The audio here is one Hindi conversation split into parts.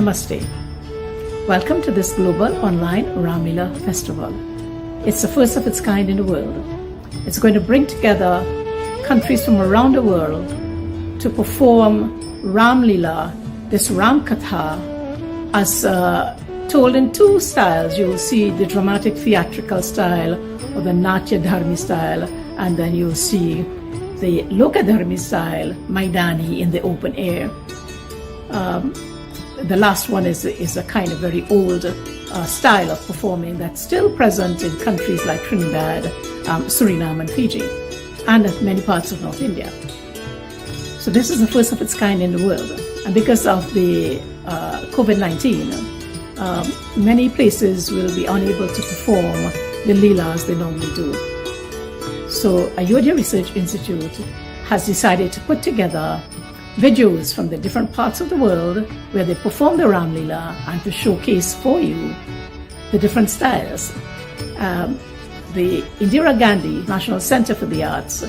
Namaste. Welcome to this global online Ramlila festival. It's the first of its kind in the world. It's going to bring together countries from around the world to perform Ramlila, this Ram Katha, as told in two styles. You will see the dramatic theatrical style or the Natya Dharmi style, and then you'll see the Lokadharmi style, Maidani, in the open air. The last one is a kind of very old style of performing that's still present in countries like Trinidad, Suriname and Fiji, and in many parts of North India. So this is the first of its kind in the world. And because of the COVID-19, many places will be unable to perform the Leelas they normally do. So Ayodhya Research Institute has decided to put together videos from the different parts of the world where they perform the Ramlila and to showcase for you the different styles. The Indira Gandhi National Center for the Arts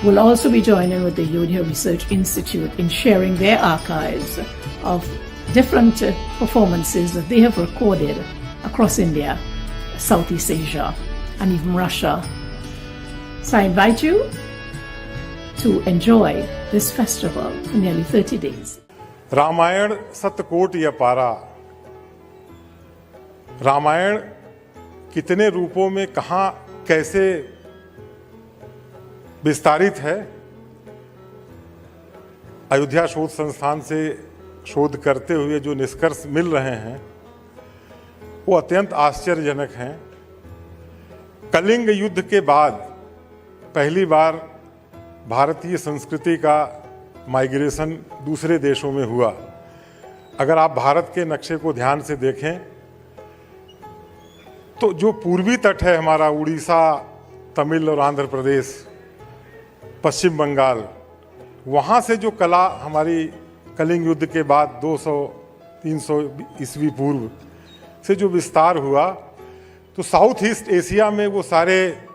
will also be joining with the Ayodhya Research Institute in sharing their archives of different performances that they have recorded across India, Southeast Asia, and even Russia. So I invite you to enjoy this festival for nearly 30 days. Ramayan सतकोट अपारा। Ramayan कितने रूपों में कहाँ कैसे विस्तारित है, अयोध्या शोध संस्थान से शोध करते हुए जो निष्कर्ष मिल रहे हैं वो अत्यंत आश्चर्यजनक हैं। कलिंग युद्ध के बाद पहली बार भारतीय संस्कृति का माइग्रेशन दूसरे देशों में हुआ। अगर आप भारत के नक्शे को ध्यान से देखें तो जो पूर्वी तट है हमारा, उड़ीसा, तमिल और आंध्र प्रदेश, पश्चिम बंगाल, वहाँ से जो कला हमारी कलिंग युद्ध के बाद 200-300 ईस्वी पूर्व से जो विस्तार हुआ, तो साउथ ईस्ट एशिया में वो सारे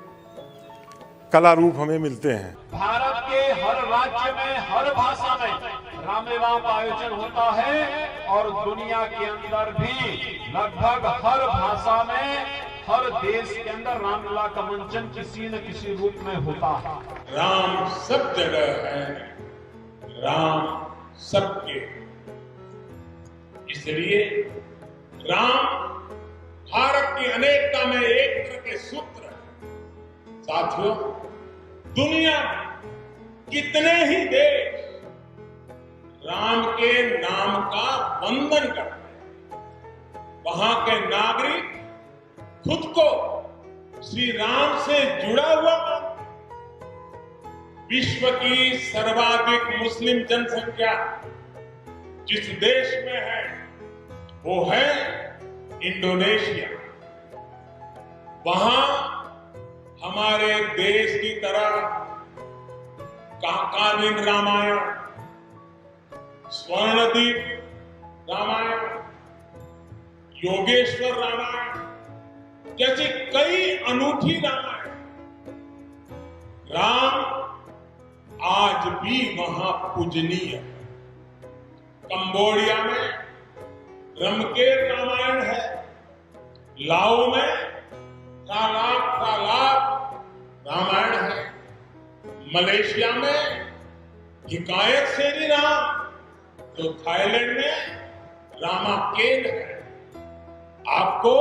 कला रूप हमें मिलते हैं। भारत के हर राज्य में, हर भाषा में रामलीला का आयोजन होता है और दुनिया के अंदर भी लगभग हर भाषा में, हर देश के अंदर रामलीला का मंचन किसी न किसी रूप में होता है। राम सब जगह है, राम सबके, इसलिए राम भारत की अनेकता में एकता के सूत्र है। साथियों, दुनिया कितने ही देश राम के नाम का वंदन करते हैं, वहां के नागरिक खुद को श्री राम से जुड़ा हुआ मानते हैं। विश्व की सर्वाधिक मुस्लिम जनसंख्या जिस देश में है वो है इंडोनेशिया। वहां हमारे देश की तरह काकाविन रामायण, स्वर्णदीप रामायण, योगेश्वर रामायण जैसी कई अनूठी रामायण, राम आज भी वहां पूजनीय है। कंबोडिया में रमकेर रामायण है, लाओ में तालाब रामायण है, मलेशिया में हिकायत शेरी राम, तो थाईलैंड में रामाकेन है। आपको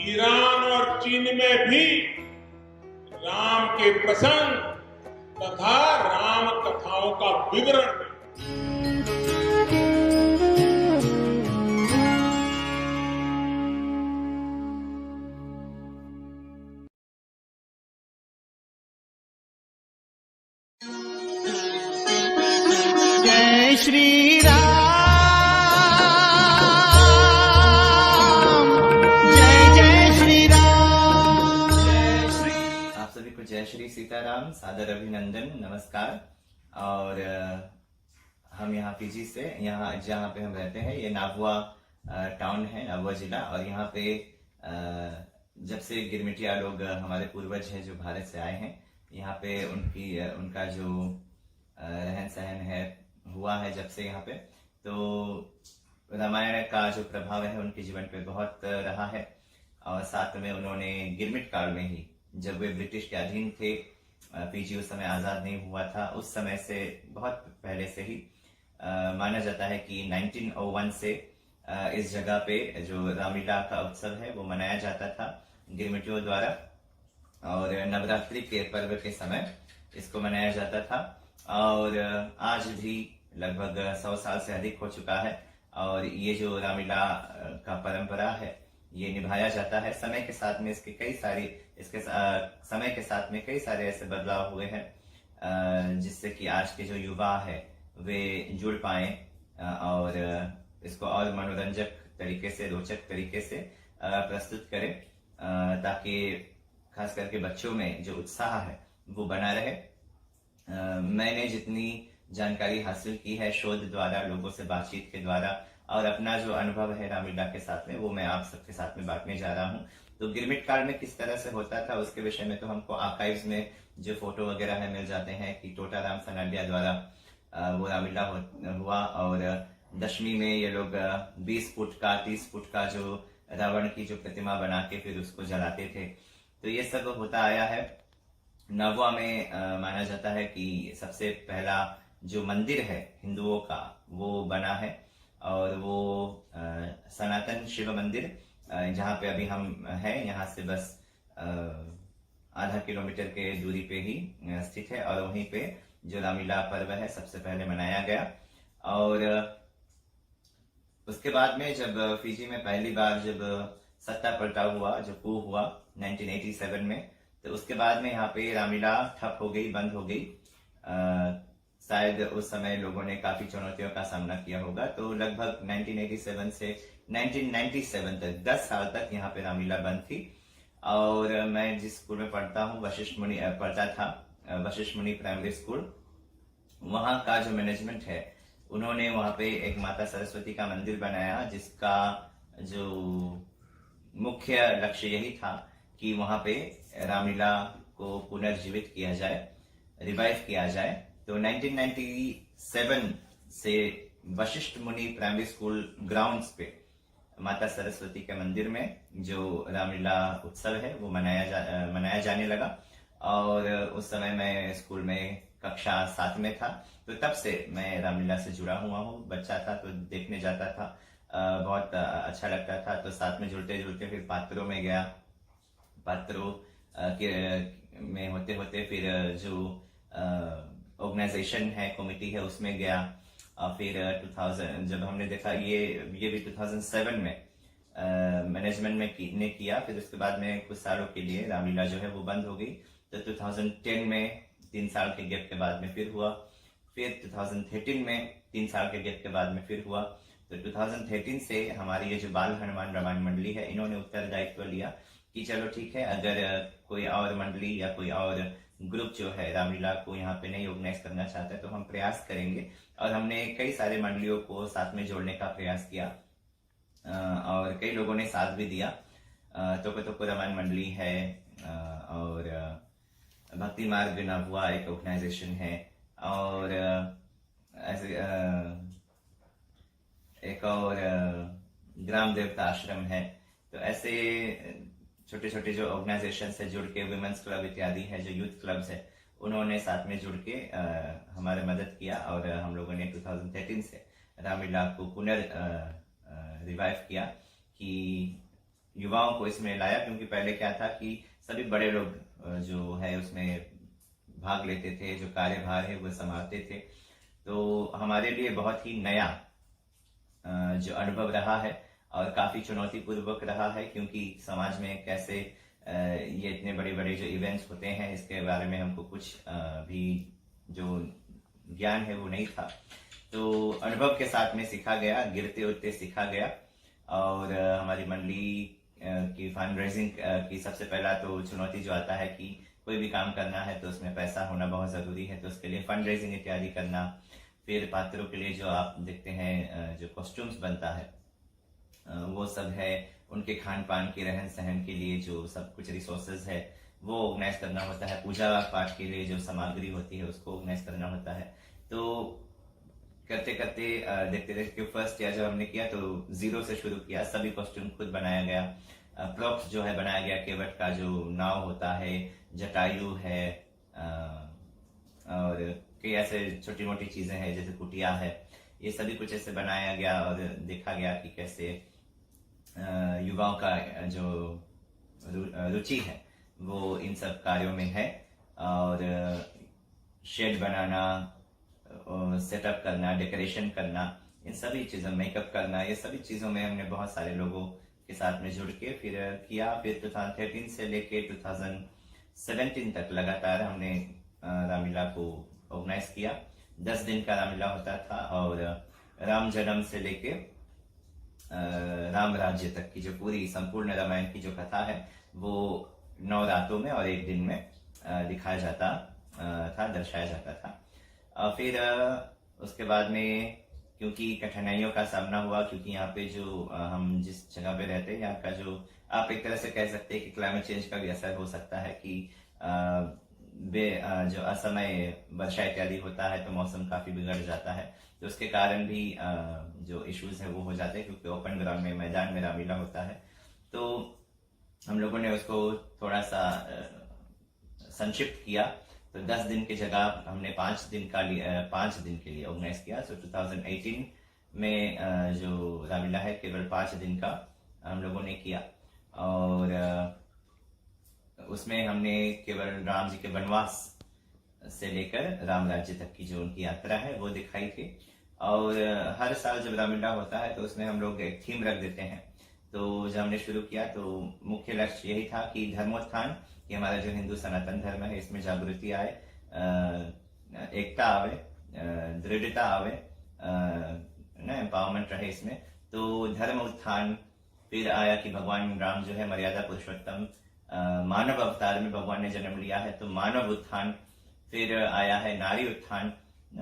ईरान और चीन में भी राम के प्रसंग तथा राम कथाओं का विवरण है। श्री राम, जय जय श्री राम, जय श्री। आप सभी को जय श्री सीताराम, सादर अभिनंदन, नमस्कार। और हम यहाँ पीजी से, यहाँ जहाँ पे हम रहते हैं, ये नाभुआ टाउन है, नाभुआ जिला। और यहाँ पे जब से गिरमिटिया लोग हमारे पूर्वज हैं जो भारत से आए हैं, यहाँ पे उनका जो रहन सहन है हुआ है जब से यहाँ पे, तो रामायण का जो प्रभाव है उनके जीवन पे बहुत रहा है। और साथ में उन्होंने गिरमिट काल में ही, जब वे ब्रिटिश के अधीन थे, पीजी उस समय आज़ाद नहीं हुआ था, उस समय से बहुत पहले से ही माना जाता है कि 1901 से इस जगह पे जो रामलीला का उत्सव है वो मनाया जाता था गिरमिटियों द्वारा। और नवरात्रि के पर्व के समय इसको मनाया जाता था। और आज भी लगभग 100 साल से अधिक हो चुका है और ये जो रामलीला का परंपरा है ये निभाया जाता है। समय के साथ में समय के साथ में कई सारे ऐसे बदलाव हुए हैं जिससे कि आज के जो युवा है वे जुड़ पाए और इसको और मनोरंजक तरीके से, रोचक तरीके से प्रस्तुत करें, ताकि खास करके बच्चों में जो उत्साह है वो बना रहे। मैंने जितनी जानकारी हासिल की है शोध द्वारा, लोगों से बातचीत के द्वारा, और अपना जो अनुभव है रामलीला के साथ में वो मैं आप सबके साथ में बांटने जा रहा हूँ। तो गिरमिट काल में किस तरह से होता था उसके विषय में तो हमको आर्काइव्स में जो फोटो वगैरह है मिल जाते हैं कि टोटाराम सनाडिया द्वारा वो रामलीला हुआ। और दशमी में ये लोग 20 फुट का 30 फुट का जो रावण की जो प्रतिमा बना के फिर उसको जलाते थे। तो ये सब होता आया है। नववा में माना जाता है कि सबसे पहला जो मंदिर है हिंदुओं का वो बना है और वो सनातन शिव मंदिर जहाँ पे अभी हम हैं, यहाँ से बस आधा किलोमीटर के दूरी पे ही स्थित है। और वहीं पे जो रामलीला पर्व है सबसे पहले मनाया गया। और उसके बाद में जब फिजी में पहली बार जब सत्ता पलटाव हुआ, जो कू हुआ 1987 में, तो उसके बाद में यहाँ पे रामलीला ठप हो गई, बंद हो गई। शायद उस समय लोगों ने काफी चुनौतियों का सामना किया होगा। तो लगभग 1987 से 1997 तक 10 साल तक यहाँ पे रामलीला बंद थी। और मैं जिस स्कूल में पढ़ता हूँ वशिष्ठ मुनि पढ़ता था, वशिष्ठ मुनि प्राइमरी स्कूल, वहाँ का जो मैनेजमेंट है उन्होंने वहाँ पे एक माता सरस्वती का मंदिर बनाया, जिसका जो मुख्य लक्ष्य यही था कि वहाँ पे रामलीला को पुनर्जीवित किया जाए, रिवाइव किया जाए। तो 1997 से वशिष्ठ मुनि प्राइमरी स्कूल ग्राउंड्स पे माता सरस्वती के मंदिर में जो रामलीला उत्सव है वो मनाया जाने लगा। और उस समय मैं स्कूल में कक्षा 7 में था, तो तब से मैं रामलीला से जुड़ा हुआ हूँ। बच्चा था तो देखने जाता था, बहुत अच्छा लगता था। तो साथ में जुड़ते जुड़ते फिर पात्रों में गया, पात्रों में होते होते फिर जो ऑर्गेनाइजेशन है, कमेटी है, उसमें गया। और फिर 2000 जब हमने देखा ये भी 2007 में मैनेजमेंट में किया। फिर उसके बाद में कुछ सालों के लिए रामलीला जो है वो बंद हो गई। तो 2010 में 3 साल के गैप के बाद में फिर हुआ। फिर 2013 में 3 साल के गैप के बाद में फिर हुआ। तो 2013 से हमारी ये जो बाल हनुमान रामायण मंडली है, इन्होंने उत्तरदायित्व लिया कि चलो ठीक है, अगर कोई और मंडली या कोई और ग्रुप जो है रामलीला को यहाँ पे नहीं ऑर्गेनाइज करना चाहता है तो हम प्रयास करेंगे। और हमने कई सारे मंडलियों को साथ में जोड़ने का प्रयास किया और कई लोगों ने साथ भी दिया। तो रामायण मंडली है और भक्ति मार्ग नभुआ एक ऑर्गेनाइजेशन है, और ऐसे एक और ग्राम देवता आश्रम है। तो ऐसे छोटे छोटे जो ऑर्गेनाइजेशन से जुड़ के, वुमेन्स क्लब इत्यादि है, जो यूथ क्लब्स है, उन्होंने साथ में जुड़ के हमारे मदद किया। और हम लोगों ने 2013 से रामलीला को रिवाइव किया कि युवाओं को इसमें लाया। क्योंकि पहले क्या था कि सभी बड़े लोग जो है उसमें भाग लेते थे, जो कार्यभार है वो संभालते थे। तो हमारे लिए बहुत ही नया जो अनुभव रहा है और काफी चुनौतीपूर्वक रहा है, क्योंकि समाज में कैसे ये इतने बड़े बड़े जो इवेंट्स होते हैं इसके बारे में हमको कुछ भी जो ज्ञान है वो नहीं था। तो अनुभव के साथ में सीखा गया, गिरते उठते सीखा गया। और हमारी मंडली की फंड रेजिंग की सबसे पहला तो चुनौती जो आता है कि कोई भी काम करना है तो उसमें पैसा होना बहुत जरूरी है। तो उसके लिए फंड रेजिंग इत्यादि करना, फिर पात्रों के लिए जो आप देखते हैं जो कॉस्ट्यूम्स बनता है वो सब है, उनके खान पान के, रहन सहन के लिए जो सब कुछ रिसोर्सेज है वो ऑर्गेनाइज करना होता है। पूजा पाठ के लिए जो सामग्री होती है उसको ऑर्गेनाइज करना होता है। तो करते करते देखते देखते फर्स्ट ईयर जब हमने किया तो 0 से शुरू किया, सभी कॉस्ट्यूम खुद बनाया गया। प्रॉप्स जो है बनाया गया, केवट का जो नाव होता है, जटायु है, और कई ऐसे छोटी मोटी चीजें हैं जैसे कुटिया है, ये सभी कुछ ऐसे बनाया गया और देखा गया कि कैसे युवाओं का जो रुचि है वो इन सब कार्यों में है। और शेड बनाना, सेटअप करना, डेकोरेशन करना, इन सभी चीजों, मेकअप करना, ये सभी चीजों में हमने बहुत सारे लोगों के साथ में जुड़ के फिर किया। फिर 2013 से लेके 2017 तक लगातार हमने रामलीला को ऑर्गेनाइज किया। 10 दिन का रामलीला होता था और राम जन्म से लेके राम राज्य तक की जो पूरी संपूर्ण रामायण की जो कथा है वो 9 रातों में और 1 दिन में दिखाया जाता था, दर्शाया जाता था। और फिर उसके बाद में क्योंकि कठिनाइयों का सामना हुआ, क्योंकि यहाँ पे जो हम जिस जगह पे रहते हैं, यहाँ का जो आप एक तरह से कह सकते हैं कि क्लाइमेट चेंज का भी असर हो सकता है कि जो असमय वर्षा इत्यादि होता है तो मौसम काफी बिगड़ जाता है। तो उसके कारण भी जो इश्यूज है वो हो जाते हैं, क्योंकि ओपन ग्राउंड में, मैदान में रामलीला होता है। तो हम लोगों ने उसको थोड़ा सा संक्षिप्त किया, तो 10 दिन की जगह हमने 5 दिन के लिए ऑर्गेनाइज किया। सो 2018 में जो रामलीला है केवल 5 दिन का हम लोगों ने किया, और उसमें हमने केवल राम जी के वनवास से लेकर राम राज्य तक की जो उनकी यात्रा है वो दिखाई थी। और हर साल जब रामलीला होता है तो उसमें हम लोग एक थीम रख देते हैं। तो जब हमने शुरू किया तो मुख्य लक्ष्य यही था कि धर्मोत्थान, कि हमारा जो हिंदू सनातन धर्म है इसमें जागृति आए, एकता आवे, दृढ़ता आवे, एम्पावरमेंट रहे इसमें। तो धर्म उत्थान, फिर आया कि भगवान राम जो है मर्यादा पुरुषोत्तम, मानव अवतार में भगवान ने जन्म लिया है, तो मानव उत्थान। फिर आया है नारी उत्थान,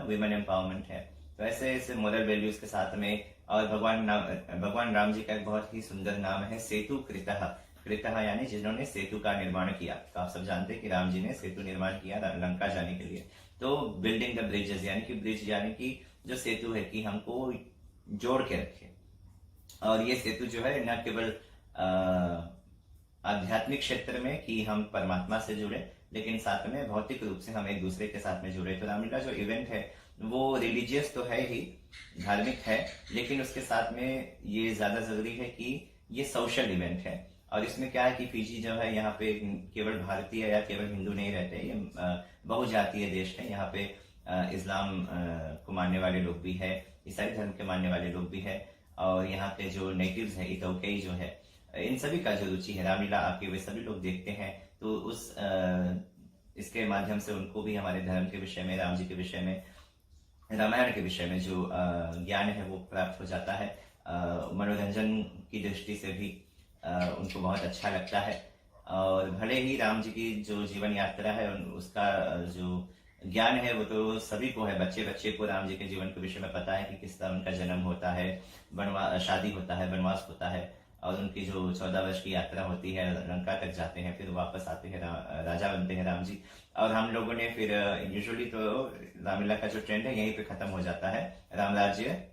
विमेन एम्पावरमेंट है। तो ऐसे ऐसे मोरल वैल्यूज के साथ में, और भगवान राम जी का एक बहुत ही सुंदर नाम है सेतु कृतः। कृतः यानी जिन्होंने सेतु का निर्माण किया। तो आप सब जानते हैं कि राम जी ने सेतु निर्माण किया लंका जाने के लिए। तो बिल्डिंग द ब्रिजेस, यानी कि ब्रिज यानी कि जो सेतु है कि हमको जोड़ के रखे। और ये सेतु जो है न केवल आध्यात्मिक क्षेत्र में कि हम परमात्मा से जुड़े, लेकिन साथ में भौतिक रूप से हम एक दूसरे के साथ में जुड़े। तो रामलीला जो इवेंट है वो रिलीजियस तो है ही, धार्मिक है, लेकिन उसके साथ में ये ज्यादा जरूरी है कि ये सोशल इवेंट है। और इसमें क्या है कि फिजी जो है यहाँ पे केवल भारतीय या केवल हिंदू नहीं रहते, ये बहुजातीय देश है। यहाँ पे इस्लाम को मानने वाले लोग भी है, ईसाई धर्म के मानने वाले लोग भी है, और यहाँ पे जो नेटिव्स है, इथोपियाई जो है, इन सभी का जो रुचि है रामलीला आके वे सभी लोग देखते हैं। तो इसके माध्यम से उनको भी हमारे धर्म के विषय में, राम जी के विषय में, रामायण के विषय में जो ज्ञान है वो प्राप्त हो जाता है। मनोरंजन की दृष्टि से भी उनको बहुत अच्छा लगता है। और भले ही राम जी की जो जीवन यात्रा है उसका जो ज्ञान है वो तो सभी को है, बच्चे बच्चे को राम जी के जीवन के विषय में पता है कि किस तरह उनका जन्म होता है, शादी होता है, वनवास होता है, और उनकी जो 14 वर्ष की यात्रा होती है, लंका तक जाते हैं, फिर वापस आते हैं, राजा बनते हैं राम जी। और हम लोगों ने फिर यूजुअली तो रामलीला का जो ट्रेंड है यहीं पे खत्म हो जाता है, राम राज्य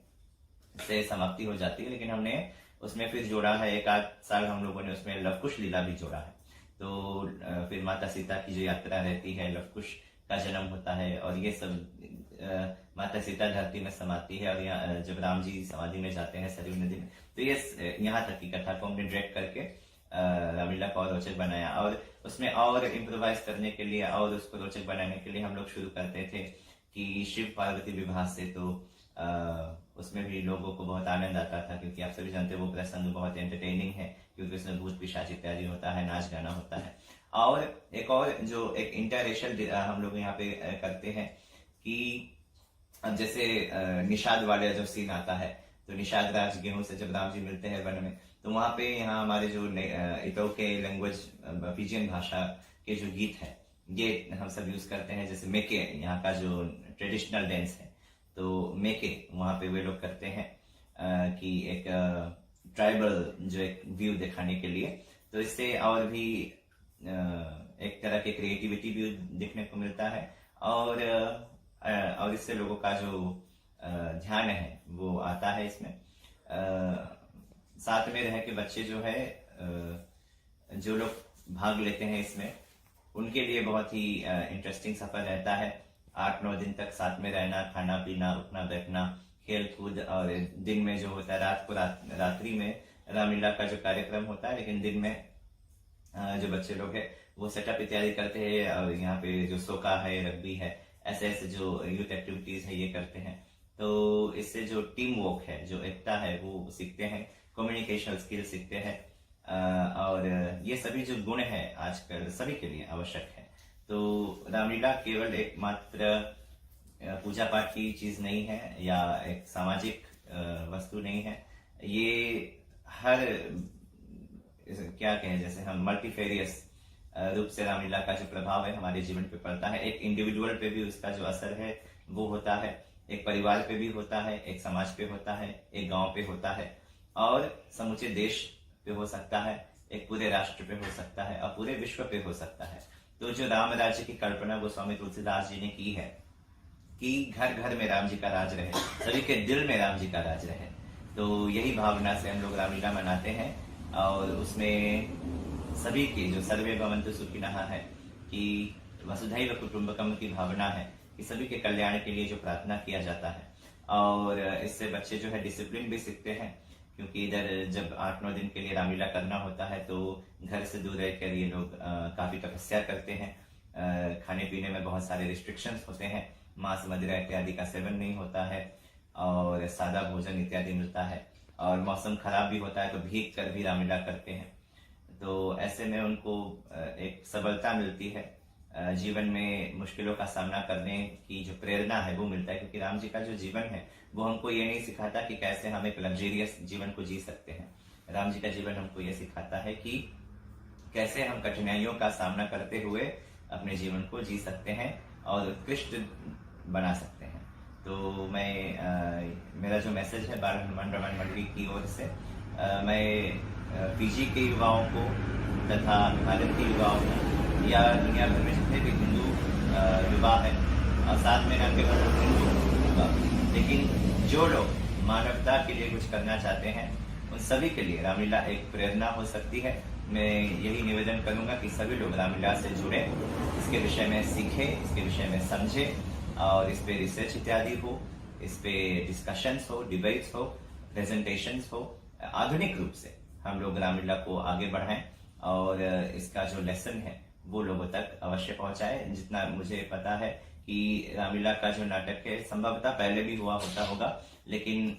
से समाप्ति हो जाती है, लेकिन हमने उसमें फिर जोड़ा है, 1 आध साल हम लोगों ने उसमें लवकुश लीला भी जोड़ा है। तो फिर माता सीता की जो यात्रा रहती है, लवकुश का जन्म होता है, और ये सब माता सीता धरती में समाती है, और जब राम जी समाधि में जाते हैं सरयू नदी में, तो ये यहाँ तक की कथा को हमने डायरेक्ट करके रामलीला को और रोचक बनाया। और उसमें और इम्प्रोवाइज करने के लिए और उसको रोचक बनाने के लिए हम लोग शुरू करते थे कि शिव पार्वती विवाह से, तो उसमें भी लोगों को बहुत आनंद आता था, क्योंकि आप सभी जानते हैं वो प्रसंग बहुत एंटरटेनिंग है, क्योंकि उसमें भूत पिशाच इत्यादि होता है, नाच गाना होता है। और एक इंटररेशियल हम लोग यहाँ पे करते हैं कि अब जैसे निषाद वाले जो सीन आता है, तो निषाद राज गेहूं से जब राम जी मिलते हैं वन में, तो वहां पे यहाँ हमारे जो इतो के लैंग्वेज फिजियन भाषा के जो गीत है ये हम सब यूज करते हैं। जैसे मेके यहाँ का जो ट्रेडिशनल डांस है, तो मेके वहां पे वे लोग करते हैं कि एक ट्राइबल जो एक व्यू दिखाने के लिए। तो इससे और भी एक तरह की क्रिएटिविटी भी देखने को मिलता है, और इससे लोगों का जो ध्यान है वो आता है इसमें। साथ में रह के बच्चे जो है जो लोग भाग लेते हैं इसमें उनके लिए बहुत ही इंटरेस्टिंग सफर रहता है। 8-9 दिन तक साथ में रहना, खाना पीना, उठना बैठना, खेल कूद, और दिन में जो होता है रात्रि में रामलीला का जो कार्यक्रम होता है, लेकिन दिन में जो बच्चे लोग हैं वो सेटअप इत्यादि करते हैं, और यहाँ पे जो सोका है, रग्बी है, ऐसे ऐसे जो यूथ एक्टिविटीज है ये करते हैं। तो इससे जो टीम वर्क है, जो एकता है वो सीखते हैं, कम्युनिकेशन स्किल सीखते हैं, और ये सभी जो गुण है आजकल सभी के लिए आवश्यक है। तो रामलीला केवल एक मात्र पूजा पाठ की चीज नहीं है या एक सामाजिक वस्तु नहीं है, ये हर क्या कहें, जैसे हम मल्टीफेरियस रूप से रामलीला का जो प्रभाव है हमारे जीवन पे पड़ता है। एक इंडिविजुअल पे भी उसका जो असर है वो होता है, एक परिवार पे भी होता है, एक समाज पे होता है, एक गांव पे होता है, और समूचे देश पे हो सकता है, एक पूरे राष्ट्र पे हो सकता है, और पूरे विश्व पे हो सकता है। तो जो राम राज्य की कल्पना गोस्वामी तुलसीदास जी ने की है कि घर घर में राम जी का राज रहे, सभी के दिल में राम जी का राज रहे, तो यही भावना से हम लोग रामलीला मनाते हैं। और उसमें सभी की जो सर्वे भवन्तु सुखिनः है कि वसुधैव कुटुम्बकम की भावना है कि सभी के कल्याण के लिए जो प्रार्थना किया जाता है। और इससे बच्चे जो है डिसिप्लिन भी सीखते हैं, क्योंकि इधर जब 8-9 दिन के लिए रामलीला करना होता है तो घर से दूर रहकर ये लोग काफी तपस्या करते हैं। खाने पीने में बहुत सारे रिस्ट्रिक्शंस होते हैं, मांस मदिरा इत्यादि का सेवन नहीं होता है, और सादा भोजन इत्यादि मिलता है, और मौसम खराब भी होता है तो भीग कर भी रामलीला करते हैं। तो ऐसे में उनको एक सबलता मिलती है, जीवन में मुश्किलों का सामना करने की जो प्रेरणा है वो मिलता है, क्योंकि राम जी का जो जीवन है वो हमको ये नहीं सिखाता कि कैसे हम एक लग्जेरियस जीवन को जी सकते हैं। राम जी का जीवन हमको ये सिखाता है कि कैसे हम कठिनाइयों का सामना करते हुए अपने जीवन को जी सकते हैं और उत्कृष्ट बना सकते हैं। तो मैं मेरा जो मैसेज है बाल हनुमान रमन मंडली की ओर से, मैं पीजी के युवाओं को तथा भारत के युवाओं को या दुनिया भर में जितने भी हिंदू युवा हैं, और साथ में न केवल हिंदू युवा, लेकिन जो लोग मानवता के लिए कुछ करना चाहते हैं उन सभी के लिए रामलीला एक प्रेरणा हो सकती है। मैं यही निवेदन करूंगा कि सभी लोग रामलीला से जुड़े, इसके विषय में सीखें, इसके विषय में समझें, और इस पे रिसर्च इत्यादि हो, इस पे डिस्कशंस हो, डिबेट्स हो, प्रेजेंटेशंस हो, आधुनिक रूप से हम लोग रामलीला को आगे बढ़ाएं और इसका जो लेसन है वो लोगों तक अवश्य पहुंचाए। जितना मुझे पता है कि रामलीला का जो नाटक है संभवतः पहले भी हुआ होता होगा, लेकिन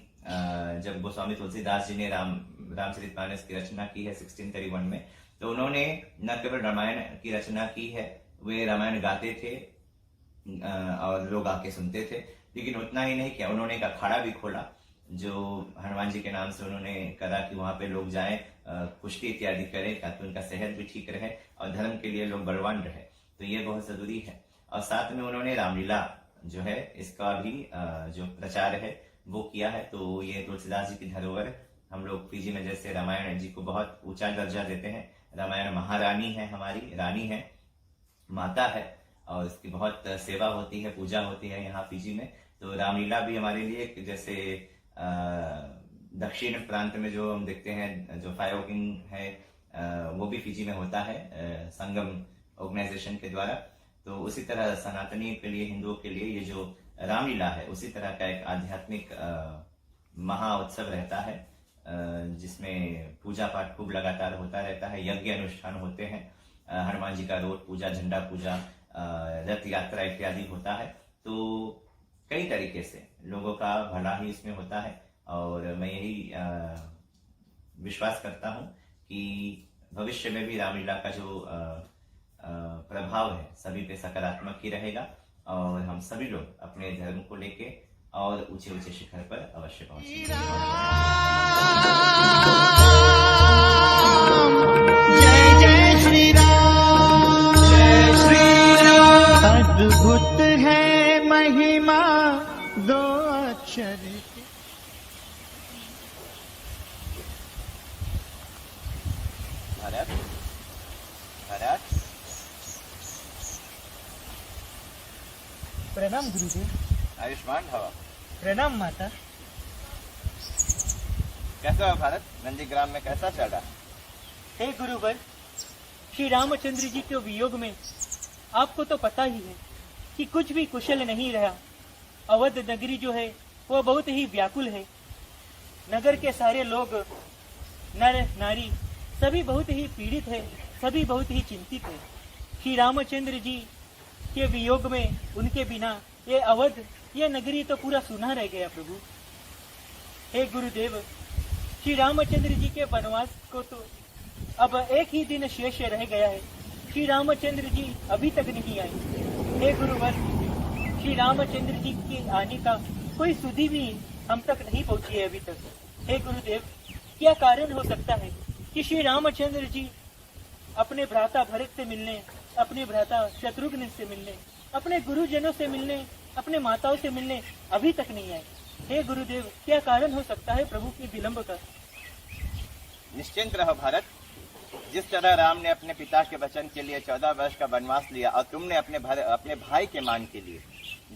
जब गोस्वामी तुलसीदास जी ने रामचरितमानस की रचना की है 1631 में, तो उन्होंने न केवल रामायण की रचना की है, वे रामायण गाते थे और लोग आके सुनते थे, लेकिन उतना ही नहीं किया, उन्होंने एक अखाड़ा भी खोला जो हनुमान जी के नाम से उन्होंने करा कि वहां पे लोग जाएं, कुश्ती इत्यादि करें ताकि उनका सेहत भी ठीक रहे और धर्म के लिए लोग बलवान रहे। तो ये बहुत जरूरी है। और साथ में उन्होंने रामलीला जो है इसका भी जो प्रचार है वो किया है। तो ये तुलसीदास जी की धरोहर, हम लोग पीजी में जैसे रामायण जी को बहुत ऊंचा दर्जा देते हैं। रामायण महारानी है, हमारी रानी है, माता है, और इसकी बहुत सेवा होती है, पूजा होती है यहाँ पीजी में। तो रामलीला भी हमारे लिए जैसे दक्षिण प्रांत में जो हम देखते हैं जो फायर वॉकिंग है वो भी फीजी में होता है संगम ऑर्गेनाइजेशन के द्वारा। तो उसी तरह सनातनी के लिए, हिंदुओं के लिए ये जो रामलीला है उसी तरह का एक आध्यात्मिक महा उत्सव रहता है, जिसमें पूजा पाठ खूब लगातार होता रहता है, यज्ञ अनुष्ठान होते हैं, हनुमान जी का रोज पूजा, झंडा पूजा, रथ यात्रा इत्यादि होता है। तो कई तरीके से लोगों का भला ही इसमें होता है, और मैं यही विश्वास करता हूं कि भविष्य में भी रामलीला का जो प्रभाव है सभी पे सकारात्मक ही रहेगा, और हम सभी लोग अपने धर्म को लेके और ऊंचे ऊंचे शिखर पर अवश्य पहुंचेंगे। जय जय श्री राम, जय श्री राम। अद्भुत है महिमा दो अक्षर की। भारत भारत प्रणाम गुरुजी। आयुष्मान भव। प्रणाम माता। कैसा है भारत? नंदीग्राम में कैसा चल रहा? हे गुरुवर, श्री रामचंद्र जी के वियोग में आपको तो पता ही है कि कुछ भी कुशल नहीं रहा। अवध नगरी जो है वो बहुत ही व्याकुल है। नगर के सारे लोग, नर नारी, सभी बहुत ही पीड़ित है, सभी बहुत ही चिंतित है। श्री रामचंद्र जी के वियोग में, उनके बिना ये अवध, ये नगरी तो पूरा सूना रह गया प्रभु। हे गुरुदेव, श्री रामचंद्र जी के वनवास को तो अब एक ही दिन शेष रह गया है। श्री रामचंद्र जी अभी तक नहीं आए। हे गुरुवर, श्री रामचंद्र जी के आने का कोई सुधि भी हम तक नहीं पहुंची है अभी तक। हे गुरुदेव, क्या कारण हो सकता है कि श्री रामचंद्र जी अपने भ्राता भरत से मिलने, अपने भ्राता शत्रुघ्न से मिलने, अपने गुरुजनों से मिलने, अपने माताओं से मिलने अभी तक नहीं आए? हे गुरुदेव, क्या कारण हो सकता है प्रभु की विलंब का? निश्चिंत रहो भारत। जिस तरह राम ने अपने पिता के वचन के लिए 14 वर्ष का वनवास लिया और तुमने अपने भाई के मान के लिए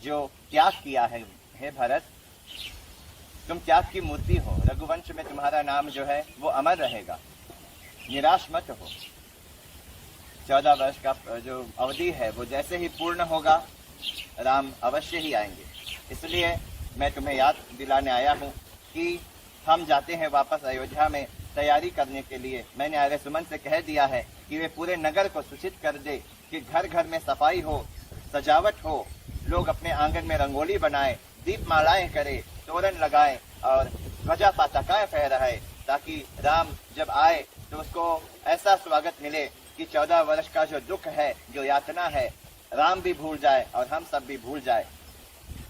जो त्याग किया है, हे भरत, तुम त्याग की मूर्ति हो। रघुवंश में तुम्हारा नाम जो है वो अमर रहेगा। निराश मत हो। 14 वर्ष का जो अवधि है वो जैसे ही पूर्ण होगा, राम अवश्य ही आएंगे। इसलिए मैं तुम्हें याद दिलाने आया हूँ कि हम जाते हैं वापस अयोध्या में तैयारी करने के लिए। मैंने आर्य सुमन से कह दिया है कि वे पूरे नगर को सूचित कर दे कि घर घर में सफाई हो, सजावट हो, लोग अपने आंगन में रंगोली बनाएं, दीपमालाएं करें, तोरण लगाएं और ध्वजा पताकाएं फहराएं, ताकि राम जब आए तो उसको ऐसा स्वागत मिले कि 14 वर्ष का जो दुख है, जो यातना है, राम भी भूल जाए और हम सब भी भूल जाए।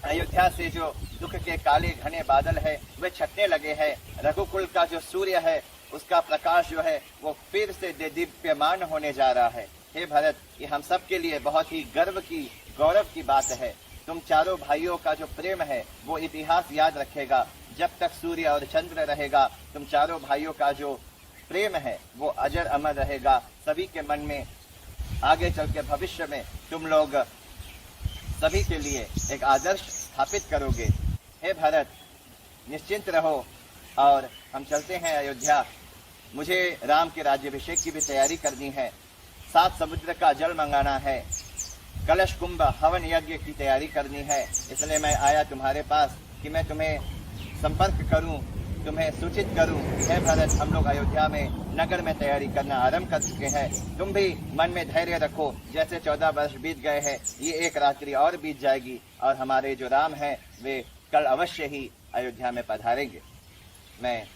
अयोध्या से जो दुख के काले घने बादल है वे छटने लगे हैं। रघुकुल का जो सूर्य है उसका प्रकाश जो है वो फिर से दीप्यमान होने जा रहा है। हे भरत, ये हम सब के लिए बहुत ही गर्व की, गौरव की बात है। तुम चारों भाइयों का जो प्रेम है वो इतिहास याद रखेगा। जब तक सूर्य और चंद्र रहेगा, तुम चारों भाइयों का जो प्रेम है वो अजर अमर रहेगा सभी के मन में। आगे चल के भविष्य में तुम लोग सभी के लिए एक आदर्श स्थापित करोगे। हे भरत, निश्चिंत रहो और हम चलते हैं अयोध्या। मुझे राम के राज्याभिषेक की भी तैयारी करनी है। 7 समुद्र का जल मंगाना है, कलश कुंभ हवन यज्ञ की तैयारी करनी है। इसलिए मैं आया तुम्हारे पास कि मैं तुम्हें संपर्क करूं, तुम्हें सूचित करूं। हे भरत, हम लोग अयोध्या में नगर में तैयारी करना आरंभ कर चुके हैं। तुम भी मन में धैर्य रखो। जैसे 14 वर्ष बीत गए हैं, ये एक रात्रि और बीत जाएगी और हमारे जो राम हैं वे कल अवश्य ही अयोध्या में पधारेंगे। मैं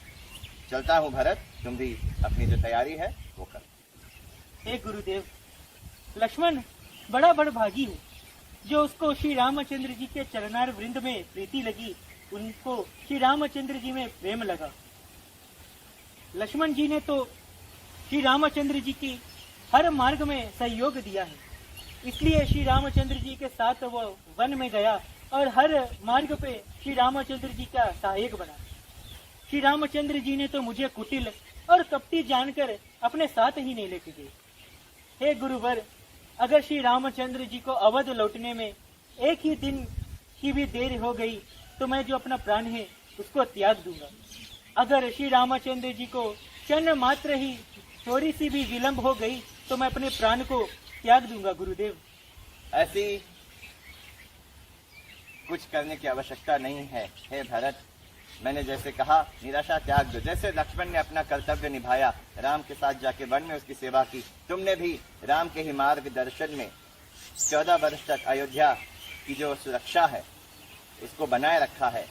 चलता हूँ भरत, तुम भी अपनी जो तैयारी है वो कर। हे गुरुदेव, लक्ष्मण बड़ा बड़भागी है जो उसको श्री रामचंद्र जी के चरणार वृंद में प्रीति लगी, उनको श्री रामचंद्र जी में प्रेम लगा। लक्ष्मण जी ने तो श्री रामचंद्र जी की हर मार्ग में सहयोग दिया है, इसलिए श्री रामचंद्र जी के साथ वो वन में गया और हर मार्ग पे श्री रामचंद्र जी का सहायक बना। श्री रामचंद्र जी ने तो मुझे कुटिल और कपटी जानकर अपने साथ ही नहीं लेके गए। हे गुरुवर, अगर श्री रामचंद्र जी को अवध लौटने में एक ही दिन की भी देर हो गई तो मैं जो अपना प्राण है उसको त्याग दूंगा। अगर श्री रामचंद्र जी को क्षण मात्र ही थोड़ी सी भी विलंब हो गई तो मैं अपने प्राण को त्याग दूंगा। गुरुदेव, ऐसी कुछ करने की आवश्यकता नहीं है। हे भरत, मैंने जैसे कहा, निराशा त्याग दो। जैसे लक्ष्मण ने अपना कर्तव्य निभाया, राम के साथ जाके वन में उसकी सेवा की, तुमने भी राम के ही मार्गदर्शन में 14 वर्ष तक अयोध्या की जो सुरक्षा है उसको बनाए रखा है।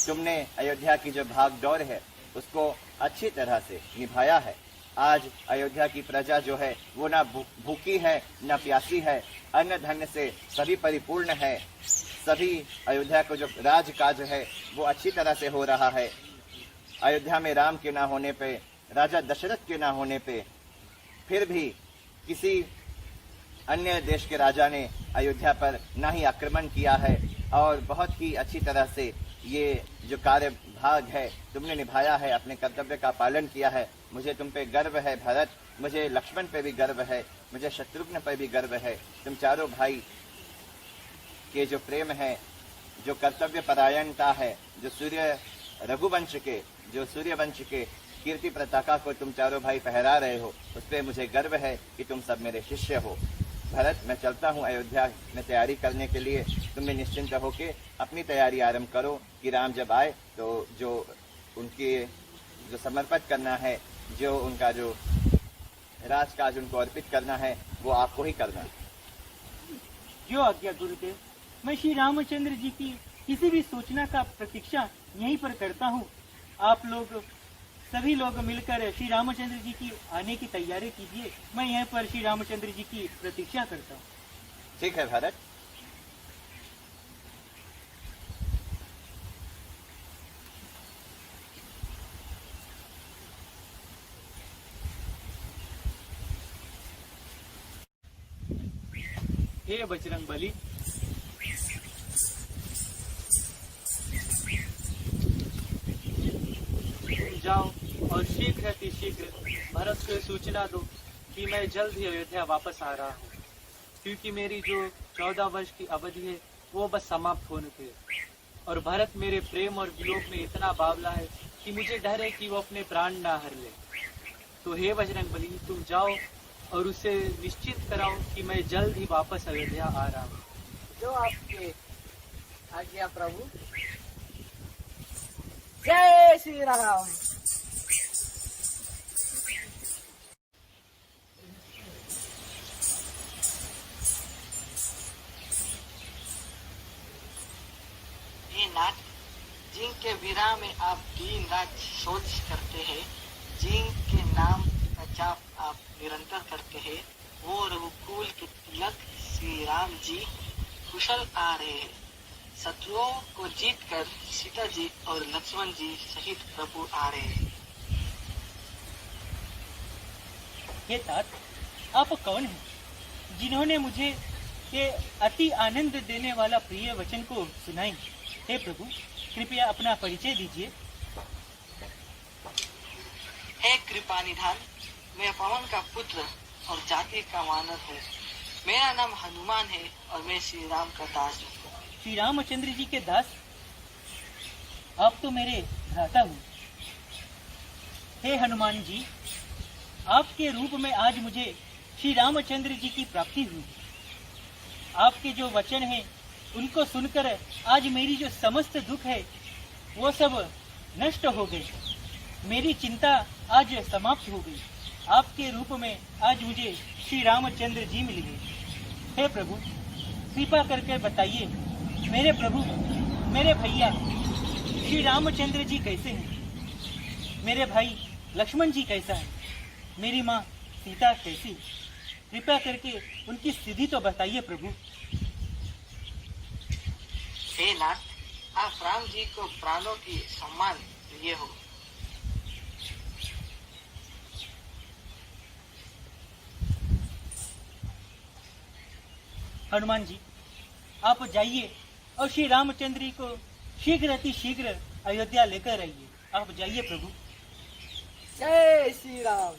तुमने अयोध्या की जो भागदौड़ है उसको अच्छी तरह से निभाया है। आज अयोध्या की प्रजा जो है वो ना भूखी है ना प्यासी है, अन्न धन्य से सभी परिपूर्ण है। सभी अयोध्या को जो राजकाज है वो अच्छी तरह से हो रहा है। अयोध्या में राम के ना होने पे, राजा दशरथ के ना होने पे, फिर भी किसी अन्य देश के राजा ने अयोध्या पर ना ही आक्रमण किया है और बहुत ही अच्छी तरह से ये जो कार्य भाग है तुमने निभाया है, अपने कर्तव्य का पालन किया है। मुझे तुम पे गर्व है भरत, मुझे लक्ष्मण पे भी गर्व है, मुझे शत्रुघ्न पे भी गर्व है। तुम चारों भाई के जो प्रेम है जो कर्तव्य परायणता है, जो सूर्य वंश के कीर्ति पताका को तुम चारों भाई फहरा रहे हो, उस पर मुझे गर्व है कि तुम सब मेरे शिष्य हो। भरत, मैं चलता हूँ अयोध्या में तैयारी करने के लिए। तुम भी निश्चिंत होके अपनी तैयारी आरंभ करो कि राम जब आए तो जो समर्पित करना है, जो उनका जो राजकाज उनको अर्पित करना है, वो आपको ही करना है। जो आज्ञा गुरुदेव। मैं श्री रामचंद्र जी की किसी भी सूचना का प्रतीक्षा यहीं पर करता हूँ। आप लोग सभी लोग मिलकर श्री रामचंद्र जी की आने की तैयारी कीजिए। मैं यहाँ पर श्री रामचंद्र जी की प्रतीक्षा करता हूँ। ठीक है भरत। हे बजरंग बली, तुम जाओ और शीघ्र अतिशीघ्र भरत को सूचना दो कि मैं जल्द ही अयोध्या वापस आ रहा हूँ, क्योंकि मेरी जो 14 वर्ष की अवधि है वो बस समाप्त होने की है। और भरत मेरे प्रेम और वियोग में इतना बावला है कि मुझे डर है कि वो अपने प्राण ना हर ले। तो हे बजरंग बली, तुम जाओ और उसे निश्चित कराओ कि मैं जल्द ही वापस अयोध्या आ रहा हूँ। जो आपके आज्ञा प्रभु। जय श्री राम। ये नाथ, जिनके विराह में आप दिन रात सोच करते हैं, जिनके नाम का जाप आप निरंतर करते हैं, वो रघुकुल के तिलक श्री राम जी कुशल आ रहे हैं। शत्रुओं को जीत कर सीता जी और लक्ष्मण जी सहित प्रभु आ रहे हैं। ये तात, आप कौन हैं जिन्होंने मुझे ये अति आनंद देने वाला प्रिय वचन को सुनाई? हे प्रभु, कृपया अपना परिचय दीजिए। हे कृपा निधान, मैं पवन का पुत्र और जाति का वानर हूँ। मेरा नाम हनुमान है और मैं श्री राम का दास हूँ। श्री रामचंद्र जी के दास? आप तो मेरे भ्राता हूँ। हे हनुमान जी, आपके रूप में आज मुझे श्री रामचंद्र जी की प्राप्ति हुई। आपके जो वचन हैं उनको सुनकर आज मेरी जो समस्त दुख है वो सब नष्ट हो गए। मेरी चिंता आज समाप्त हो गई। आपके रूप में आज मुझे श्री रामचंद्र जी मिल गए। हे प्रभु, कृपा करके बताइए, मेरे प्रभु, मेरे भैया श्री रामचंद्र जी कैसे हैं? मेरे भाई लक्ष्मण जी कैसा है? मेरी माँ सीता कैसी? कृपया करके उनकी स्थिति तो बताइए प्रभु। हे नाथ, आप राम जी को प्राणों की सम्मान लिए हो। हनुमान जी, आप जाइए और श्री रामचंद्र जी को शीघ्र अति शीघ्र अयोध्या लेकर आइए। आप जाइए प्रभु। जय श्री राम।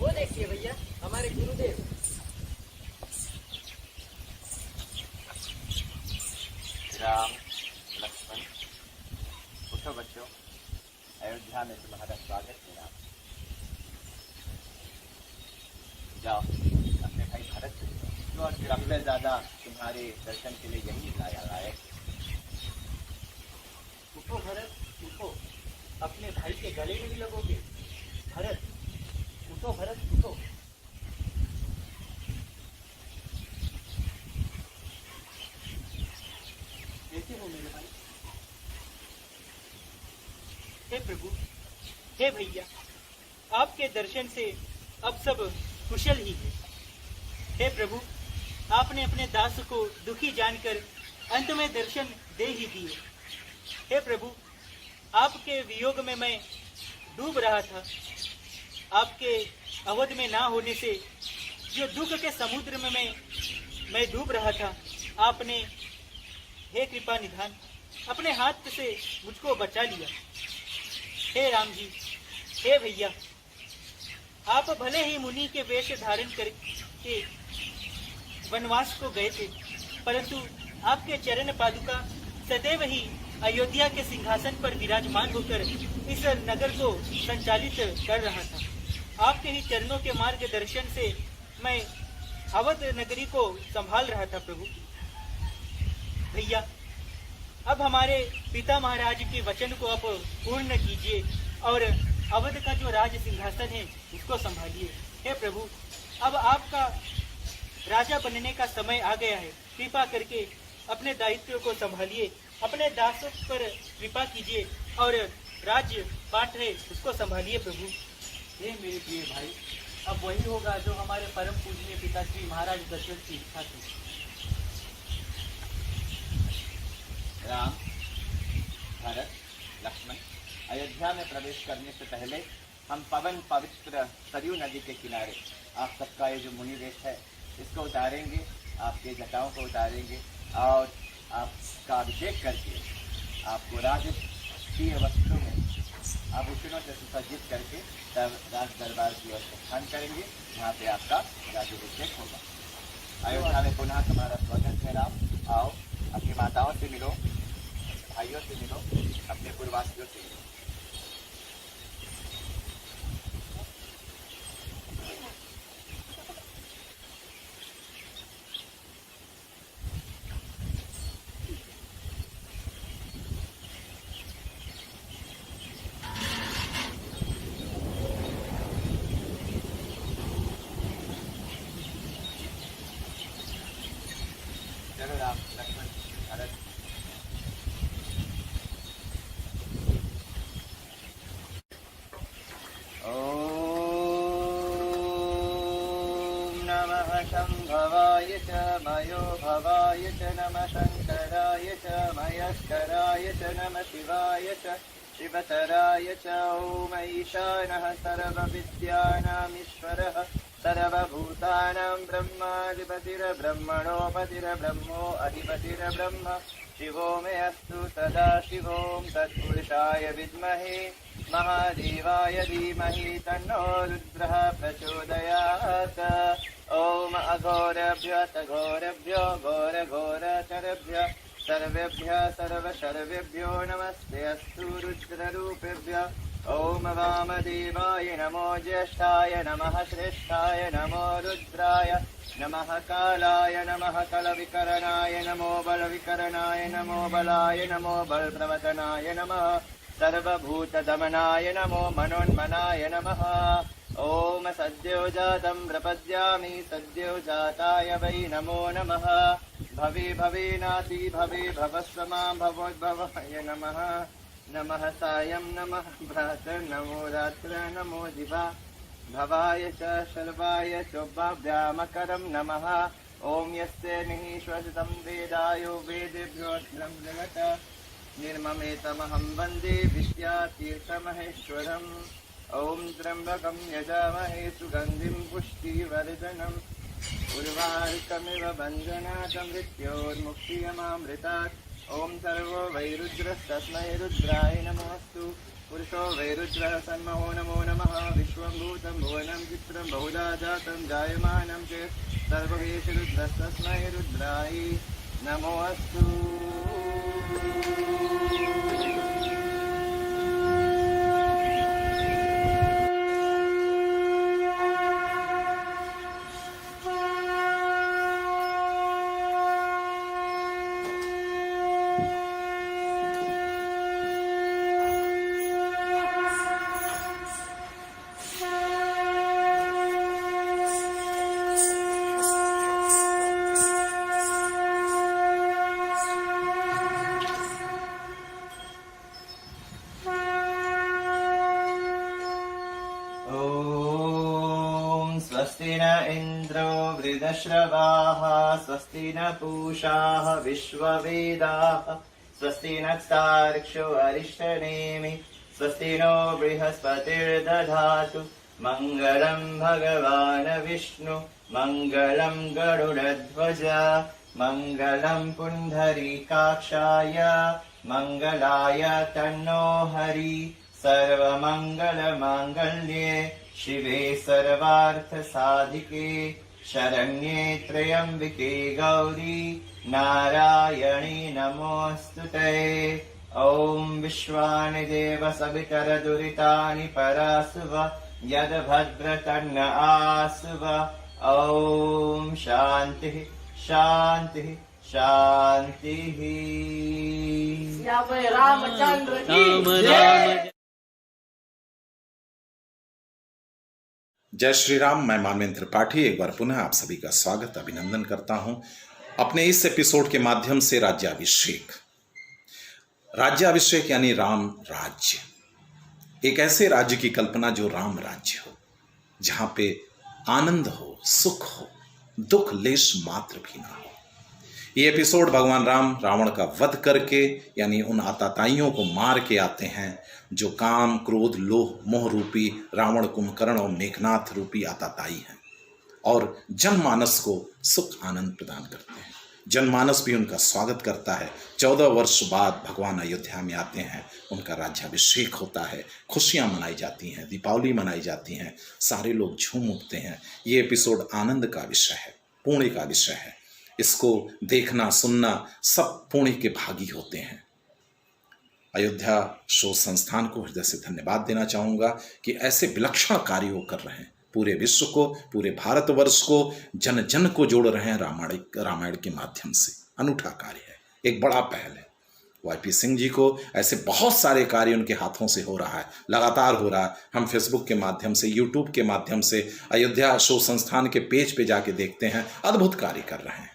वो देखिए भैया, हमारे गुरुदेव। राम, लक्ष्मण, उठो बच्चों, अयोध्या में तुम्हारा स्वागत है। राम, जाओ अपने भाई भरत से मिलो और फिर अपने ज्यादा तुम्हारे दर्शन के लिए यही लायक। उठो भरत, उठो। अपने भाई के गले में भी लगोगे? भरत, उठो भरत, उठो। कैसे हो मेरे भाई? हे प्रभु, हे भैया, आपके दर्शन से अब सब कुशल ही है। हे प्रभु, आपने अपने दास को दुखी जानकर अंत में दर्शन दे ही दिए। हे प्रभु, आपके वियोग में मैं डूब रहा था, आपके अवध में ना होने से जो दुख के समुद्र में मैं डूब रहा था, आपने हे कृपा निधान अपने हाथ से मुझको बचा लिया। हे राम जी, हे भैया, आप भले ही मुनि के वेश धारण करके वनवास को गए थे, परंतु आपके चरण पादुका सदैव ही अयोध्या के सिंहासन पर विराजमान होकर इस नगर को संचालित कर रहा था। आपके ही चरणों के मार्गदर्शन से मैं अवध नगरी को संभाल रहा था। प्रभु भैया, अब हमारे पिता महाराज के वचन को आप पूर्ण कीजिए और अवध का जो राज सिंहासन है उसको संभालिए। हे प्रभु, अब आपका राजा बनने का समय आ गया है। कृपा करके अपने दायित्व को संभालिए, अपने दासों पर कृपा कीजिए और राज्य पाठ है उसको संभालिए। प्रभु हे मेरे प्रिय भाई, अब वही होगा जो हमारे परम पूजनीय पिताश्री महाराज दशरथ की इच्छा थी। राम, भरत, लक्ष्मण, अयोध्या में प्रवेश करने से पहले हम पवन पवित्र सरयू नदी के किनारे आप सबका ये जो मुनि वेश है इसको उतारेंगे, आपके जटाओं को उतारेंगे और आपका अभिषेक करके आपको राजकीय वस्त्रों में आभूषणों से सुसज्जित करके तब राज दरबार की ओर प्रस्थान करेंगे, जहाँ पे आपका राज्याभिषेक होगा। अयोध्या में पुनः तुम्हारा स्वागत है। राम, आओ, अपनी माताओं से मिलो, भाइयों से मिलो, अपने पूर्ववासियों से मिलो। चलो राम, लक्ष्मण, भरत। ओम नमः शंभवाय च मयो भवाय च नमः शंकराय च मयस्कराय च नमः शिवाय च शिवतराय च। ओम ईशानः सर्वविद्यानामीश्वरः सर्वभूतानां ब्रह्माधिपतिर्ब्रह्मणोऽपतिर्ब्रह्मो अधिपतिर्ब्रह्म। शिवो मे अस्तु सदा शिवों तत्पुरुषाय विद्महे महादेवाय धीमहि तन्नो रुद्रः प्रचोदयात्। ओम अघोरेभ्यः सघोरेभ्यो घोरघोरचरेभ्यः सर्वेभ्यः सर्वशर्वेभ्यो नमस्ते अस्तु रुद्ररूपेभ्यः। ओम वामदेवाय नमो ज्येष्ठाय नमः श्रेष्ठाय नमो रुद्राय नमः कालाय नमः कलविकरणाय नमो बलविकरणाय नमो बलाय नमो बलप्रवतनाय नमः सर्वभूतदमनाय नमो मनोन्मनाय नमः। ओम सद्यो जातं प्रपद्यामि सद्यो जाताय वै नमो नमः। भवे भवेनाति भवे भवस्वमा भवोद्भवाय नमः। नमः सायं नमः भ्रातर नमो रात्र नमो दिवा भवाय च शर्वाय चोभाभ्यामकरं नमः। ओम यस्य निःश्वसितं वेदायो वेदेभ्यो अखिलं जगत् निर्ममेतमहं वन्दे विद्यातीर्थमहेश्वरम्। ओम त्र्यम्बकं यजामहे सुगन्धिं पुष्टिवर्धनम् उर्वारुकमिव बन्धनात् मृत्योर्मुक्तियमामृतात्। ओम सर्वो वैरुद्रस्तस्मै रुद्राय नमोऽस्तु। पुरुषो वैरुद्रः सन्महो नमो नमः। विश्वं भूतं भुवनं चित्रं बहुधा जातं जायमानं चेत् सर्ववेश रुद्रस्तस्मै रुद्राय नमोऽस्तु। स्वस्ति न इन्द्रो वृधश्रवाः स्वस्ति न पूषाः विश्ववेदाः स्वस्ति नस्तार्क्ष्यो अरिष्टनेमि स्वस्ति नो बृहस्पतिर्दधातु मंगलम भगवान विष्णु मंगलम गरुड़ध्वज मंगलम पुंडरीकाक्षाय मंगलाय तन्नो हरि सर्वमंगल मांगल्ये शिवे सर्वार्थ साधिके शरण्ये त्र्यंबिके गौरी नारायणी नमोस्तुते। ओम विश्वानि देव सवितर दुरितानि परासुव यद्भद्र तन्न आसुव। ओम शांति शांति शांति। रामचंद्र की जय। जय श्री राम। मैं मानवेंद्र त्रिपाठी एक बार पुनः आप सभी का स्वागत अभिनंदन करता हूं अपने इस एपिसोड के माध्यम से। राज्याभिषेक यानी राम राज्य, एक ऐसे राज्य की कल्पना जो राम राज्य हो, जहां पे आनंद हो, सुख हो, दुख लेश मात्र भी ना हो। ये एपिसोड भगवान राम रावण का वध करके यानी उन आताताइयों को मार के आते हैं जो काम क्रोध लोह मोह रूपी रावण कुंभकर्ण और मेघनाथ रूपी आताताई हैं, और जनमानस को सुख आनंद प्रदान करते हैं। जनमानस भी उनका स्वागत करता है। 14 वर्ष बाद भगवान अयोध्या में आते हैं, उनका राज्याभिषेक होता है, खुशियां मनाई जाती हैं, दीपावली मनाई जाती हैं, सारे लोग झूम उठते हैं। ये एपिसोड आनंद का विषय है, पुण्य का विषय है। इसको देखना सुनना सब पुण्य के भागी होते हैं। अयोध्या शोध संस्थान को हृदय से धन्यवाद देना चाहूँगा कि ऐसे विलक्षण कार्य वो कर रहे हैं, पूरे विश्व को, पूरे भारतवर्ष को, जन जन को जोड़ रहे हैं रामायण के माध्यम से। अनूठा कार्य है, एक बड़ा पहल है। YP सिंह जी को ऐसे बहुत सारे कार्य उनके हाथों से हो रहा है, लगातार हो रहा है। हम फेसबुक के माध्यम से, यूट्यूब के माध्यम से, अयोध्या शोध संस्थान के पेज पे जाके देखते हैं, अद्भुत कार्य कर रहे हैं,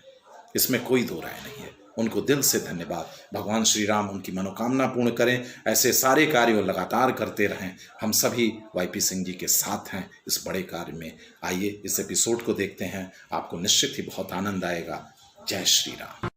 इसमें कोई दो राय नहीं है। उनको दिल से धन्यवाद। भगवान श्री राम उनकी मनोकामना पूर्ण करें, ऐसे सारे कार्य लगातार करते रहें। हम सभी YP सिंह जी के साथ हैं इस बड़े कार्य में। आइए इस एपिसोड को देखते हैं, आपको निश्चित ही बहुत आनंद आएगा। जय श्री राम।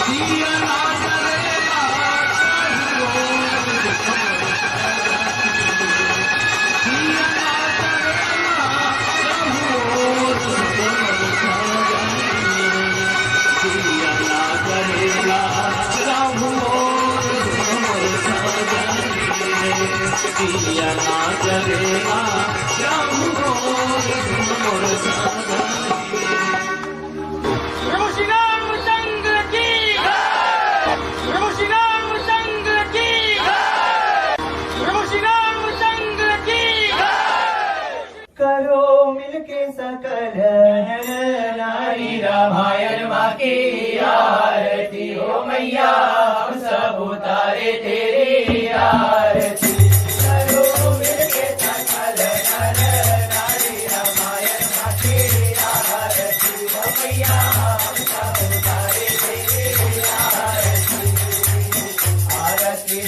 दिया ना करे पिया ना करेगा श्याम मोर धुन मोर सागर प्रभु श्री रामचंद्र की जय। प्रभु श्री रामचंद्र की जय। प्रभु श्री रामचंद्र की जय। करो मिलके सकल नर नारी रामायण माँ की आरती हो मैया हम सब उतारे तेरी आरती करो मिलके सकल नर नारी रामायण माँ की आरती हो मैया हम सब उतारे तेरी आरती आरती